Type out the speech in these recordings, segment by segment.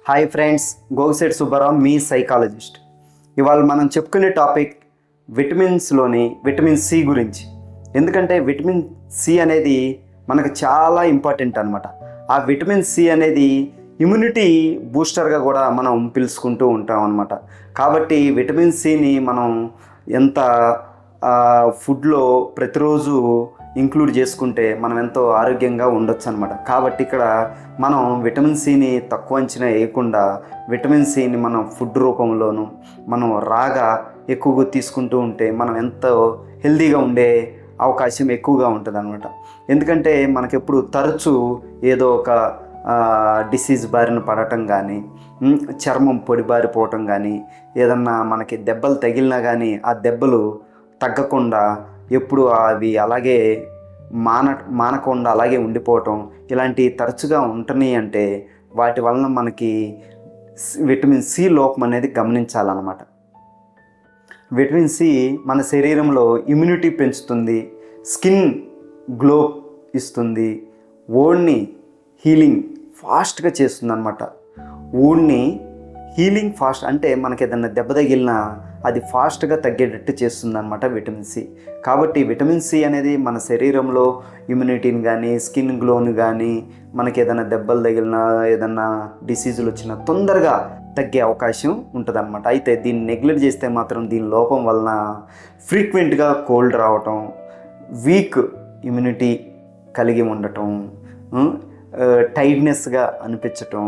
Hi friends, Gogisetti Subbarao మీ psychologist. ఇవాళ మనం చెప్పుకునే టాపిక్ విటమిన్స్లోని విటమిన్ సి గురించి. ఎందుకంటే విటమిన్ సి అనేది మనకు చాలా ఇంపార్టెంట్ అనమాట. ఆ విటమిన్ సి అనేది ఇమ్యూనిటీ బూస్టర్గా కూడా మనం పిలుచుకుంటూ ఉంటాం అనమాట. కాబట్టి విటమిన్ సిని మనం ఎంత ఫుడ్లో ప్రతిరోజు ఇంక్లూడ్ చేసుకుంటే మనం ఎంతో ఆరోగ్యంగా ఉండొచ్చు అనమాట. కాబట్టి ఇక్కడ మనం విటమిన్ సిని తక్కువ అంచనా వేయకుండా విటమిన్ సిని మనం ఫుడ్ రూపంలోనూ మనం రాగా ఎక్కువగా తీసుకుంటూ ఉంటే మనం ఎంతో హెల్తీగా ఉండే అవకాశం ఎక్కువగా ఉంటుంది అనమాట. ఎందుకంటే మనకెప్పుడు తరచూ ఏదో ఒక డిసీజ్ బారిన పడటం కానీ, చర్మం పొడిబారిపోవటం కానీ, ఏదన్నా మనకి దెబ్బలు తగిలినా కానీ ఆ దెబ్బలు తగ్గకుండా ఎప్పుడు అవి అలాగే మానకుండా అలాగే ఉండిపోవటం, ఇలాంటి తరచుగా ఉంటున్నాయి. అంటే వాటి వలన మనకి విటమిన్ సి లోపం అనేది గమనించాలన్నమాట. విటమిన్ సి మన శరీరంలో ఇమ్యూనిటీ పెంచుతుంది, స్కిన్ గ్లో ఇస్తుంది, ఓడ్ని హీలింగ్ ఫాస్ట్గా చేస్తుంది అనమాట. ఓడ్ని హీలింగ్ ఫాస్ట్ అంటే మనకి ఏదైనా దెబ్బ తగిలినా అది ఫాస్ట్గా తగ్గేటట్టు చేస్తుంది అనమాట విటమిన్ సి. కాబట్టి విటమిన్ సి అనేది మన శరీరంలో ఇమ్యూనిటీని కానీ, స్కిన్ గ్లోని కానీ, మనకి ఏదైనా దెబ్బలు తగిలినా, ఏదైనా డిసీజులు వచ్చినా తొందరగా తగ్గే అవకాశం ఉంటుంది అనమాట. అయితే దీన్ని నెగ్లెక్ట్ చేస్తే మాత్రం దీని లోపం వలన ఫ్రీక్వెంట్గా కోల్డ్ రావటం, వీక్ ఇమ్యూనిటీ కలిగి ఉండటం, టైర్డ్నెస్గా అనిపించటం,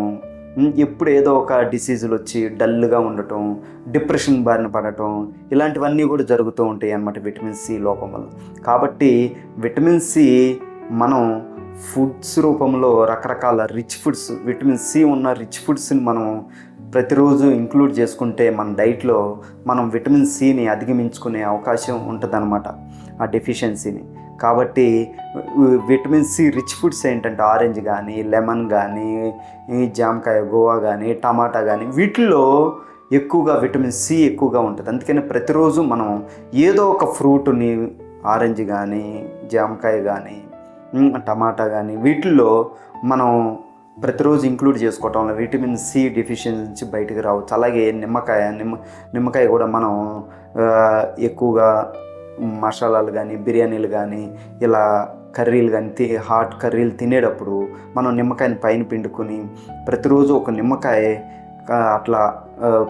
ఎప్పుడు ఏదో ఒక డిసీజులు వచ్చి డల్గా ఉండటం, డిప్రెషన్ బారిన పడటం, ఇలాంటివన్నీ కూడా జరుగుతూ ఉంటాయి అన్నమాట విటమిన్ సి లోపం వల్ల. కాబట్టి విటమిన్ సి మనం ఫుడ్స్ రూపంలో రకరకాల రిచ్ ఫుడ్స్, విటమిన్ సి ఉన్న రిచ్ ఫుడ్స్ని మనం ప్రతిరోజు ఇంక్లూడ్ చేసుకుంటే మన డైట్లో మనం విటమిన్ సిని అధిగమించుకునే అవకాశం ఉంటుందన్నమాట, ఆ డెఫిషియన్సీని. కాబట్టి విటమిన్ సి రిచ్ ఫుడ్స్ ఏంటంటే ఆరెంజ్ కానీ, లెమన్ కానీ, జామకాయ, గోవా కానీ, టమాటా కానీ, వీటిల్లో ఎక్కువగా విటమిన్ సి ఎక్కువగా ఉంటుంది. అందుకని ప్రతిరోజు మనం ఏదో ఒక ఫ్రూట్ని, ఆరెంజ్ కానీ, జామకాయ కానీ, టమాటా కానీ, వీటిల్లో మనం ప్రతిరోజు ఇంక్లూడ్ చేసుకోవటం వల్ల విటమిన్ సి డెఫిషియన్సీ నుంచి బయటకు రావచ్చు. అలాగే నిమ్మకాయ కూడా మనం ఎక్కువగా మసాలాలు కానీ, బిర్యానీలు కానీ, ఇలా కర్రీలు కానీ, హాట్ కర్రీలు తినేటప్పుడు మనం నిమ్మకాయని పైన పిండుకొని ప్రతిరోజు ఒక నిమ్మకాయ అట్లా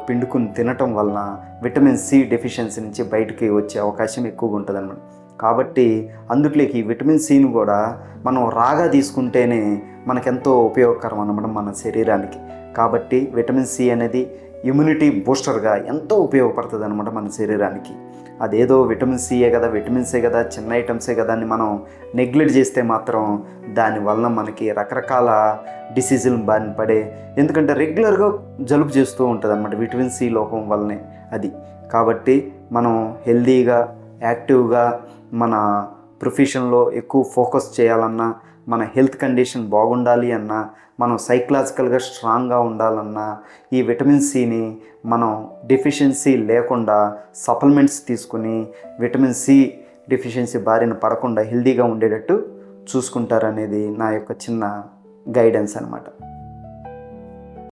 పిండుకుని తినటం వలన విటమిన్ సి డెఫిషియన్సీ నుంచి బయటికి వచ్చే అవకాశం ఎక్కువగా ఉంటుంది అన్నమాట. కాబట్టి అందుట్లోకి విటమిన్ సిని కూడా మనం రాగా తీసుకుంటేనే మనకెంతో ఉపయోగకరం అన్నమాట మన శరీరానికి. కాబట్టి విటమిన్ సి అనేది ఇమ్యూనిటీ బూస్టర్గా ఎంతో ఉపయోగపడుతుంది అనమాట మన శరీరానికి. అదేదో విటమిన్ సియే కదా, విటమిన్సే కదా, చిన్న ఐటమ్సే కదా అని మనం నెగ్లెక్ట్ చేస్తే మాత్రం దానివల్ల మనకి రకరకాల డిసీజులు బారిన పడే, ఎందుకంటే రెగ్యులర్గా జలుబు చేస్తూ ఉంటుంది అన్నమాట విటమిన్ సి లోపం వల్లనే అది. కాబట్టి మనం హెల్దీగా, యాక్టివ్గా మన ప్రొఫెషన్లో ఎక్కువ ఫోకస్ చేయాలన్నా, మన హెల్త్ కండిషన్ బాగుండాలి అన్నా, మనం సైకలాజికల్గా స్ట్రాంగ్గా ఉండాలన్నా ఈ విటమిన్ సిని మనం డెఫిషియన్సీ లేకుండా సప్లిమెంట్స్ తీసుకుని విటమిన్ సి డెఫిషియన్సీ బారిన పడకుండా హెల్దీగా ఉండేటట్టు చూసుకుంటారనేది నా యొక్క చిన్న గైడెన్స్ అనమాట.